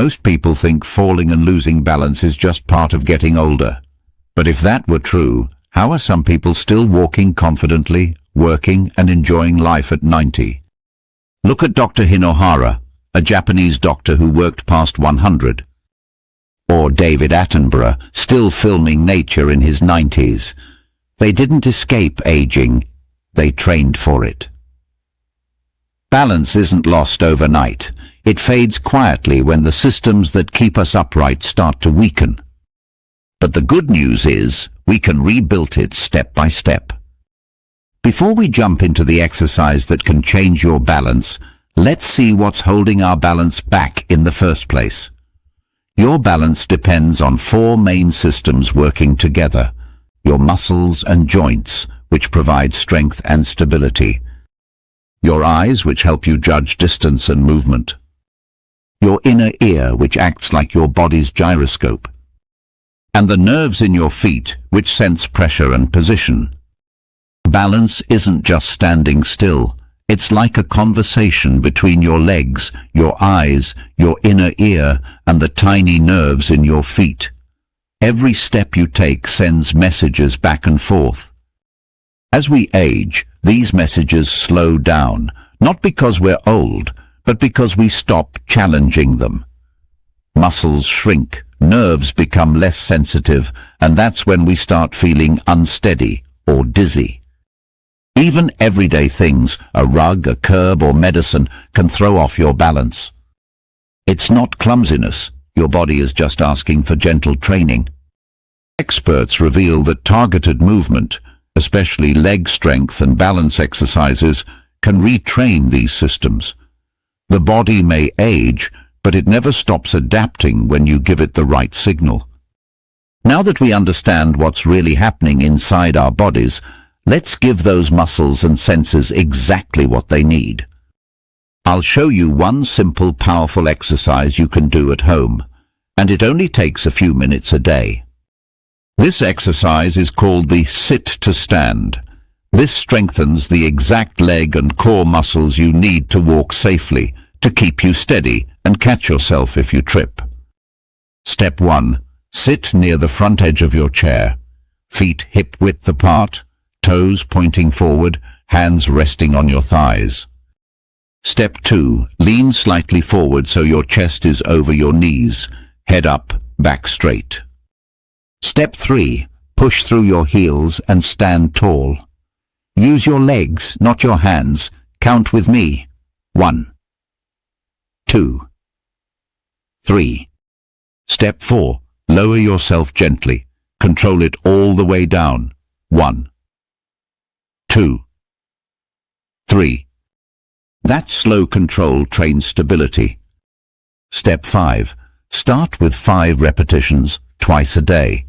Most people think falling and losing balance is just part of getting older. But if that were true, how are some people still walking confidently, working and enjoying life at 90? Look at Dr. Hinohara, a Japanese doctor who worked past 100. Or David Attenborough, still filming nature in his 90s. They didn't escape aging, they trained for it. Balance isn't lost overnight. It fades quietly when the systems that keep us upright start to weaken. But the good news is, we can rebuild it step by step. Before we jump into the exercise that can change your balance, let's see what's holding our balance back in the first place. Your balance depends on 4 main systems working together: your muscles and joints, which provide strength and stability; your eyes, which help you judge distance and movement; your inner ear, which acts like your body's gyroscope; and the nerves in your feet, which sense pressure and position. Balance isn't just standing still. It's like a conversation between your legs, your eyes, your inner ear, and the tiny nerves in your feet. Every step you take sends messages back and forth. As we age, these messages slow down, not because we're old, but because we stop challenging them. Muscles shrink, nerves become less sensitive, and that's when we start feeling unsteady or dizzy. Even everyday things, a rug, a curb, or medicine, can throw off your balance. It's not clumsiness. Your body is just asking for gentle training. Experts reveal that targeted movement, especially leg strength and balance exercises, can retrain these systems. The body may age, but it never stops adapting when you give it the right signal. Now that we understand what's really happening inside our bodies, let's give those muscles and senses exactly what they need. I'll show you one simple, powerful exercise you can do at home, and it only takes a few minutes a day. This exercise is called the sit to stand. This strengthens the exact leg and core muscles you need to walk safely, to keep you steady and catch yourself if you trip. Step 1. Sit near the front edge of your chair. Feet hip-width apart, toes pointing forward, hands resting on your thighs. Step 2. Lean slightly forward so your chest is over your knees, head up, back straight. Step 3. Push through your heels and stand tall. Use your legs, not your hands. Count with me. 1, 2, 3. Step 4. Lower yourself gently. Control it all the way down. 1, 2, 3. That slow control trains stability. Step 5. Start with 5 repetitions, twice a day.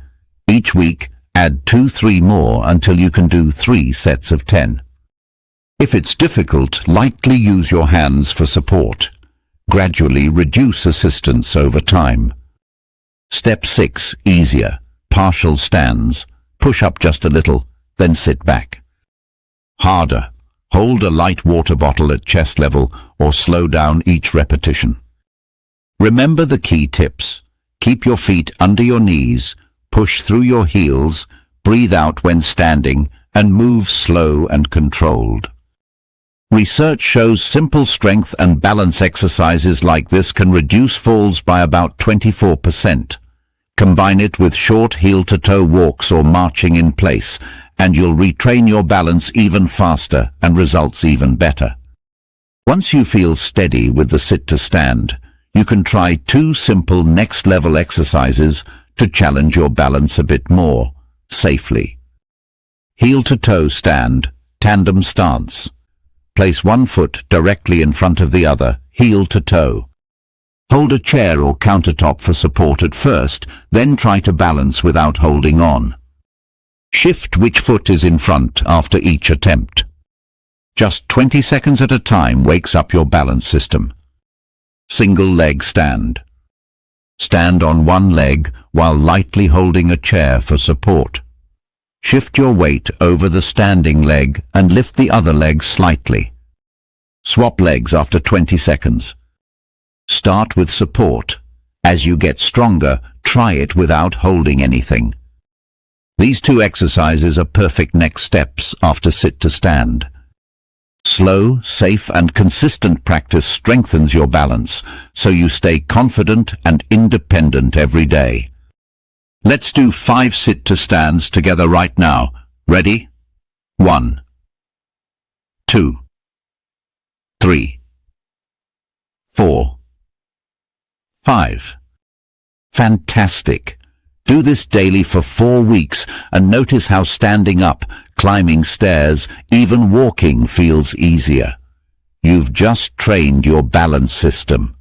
Each week, add 2-3 more until you can do 3 sets of 10. If it's difficult, lightly use your hands for support. Gradually reduce assistance over time. Step 6. Easier. Partial stands. Push up just a little, then sit back. Harder. Hold a light water bottle at chest level or slow down each repetition. Remember the key tips. Keep your feet under your knees, push through your heels, breathe out when standing, and move slow and controlled. Research shows simple strength and balance exercises like this can reduce falls by about 24%. Combine it with short heel-to-toe walks or marching in place, and you'll retrain your balance even faster and results even better. Once you feel steady with the sit-to-stand, you can try 2 simple next-level exercises to challenge your balance a bit more, safely. Heel-to-toe stand, tandem stance. Place one foot directly in front of the other, heel to toe. Hold a chair or countertop for support at first, then try to balance without holding on. Shift which foot is in front after each attempt. Just 20 seconds at a time wakes up your balance system. Single leg stand. Stand on one leg while lightly holding a chair for support. Shift your weight over the standing leg and lift the other leg slightly. Swap legs after 20 seconds. Start with support, As you get stronger, try it without holding anything. These two exercises are perfect next steps after sit to stand. Slow, safe and consistent practice strengthens your balance, so you stay confident and independent every day. Let's do 5 sit to stands together right now. Ready? 1, 2, 3, 4, 5. Fantastic! Do this daily for 4 weeks and notice how standing up, climbing stairs, even walking feels easier. You've just trained your balance system.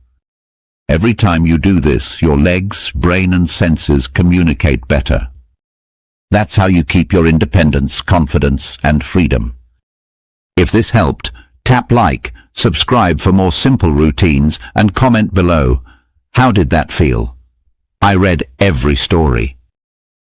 Every time you do this, your legs, brain and senses communicate better. That's how you keep your independence, confidence and freedom. If this helped, tap like, subscribe for more simple routines and comment below. How did that feel? I read every story.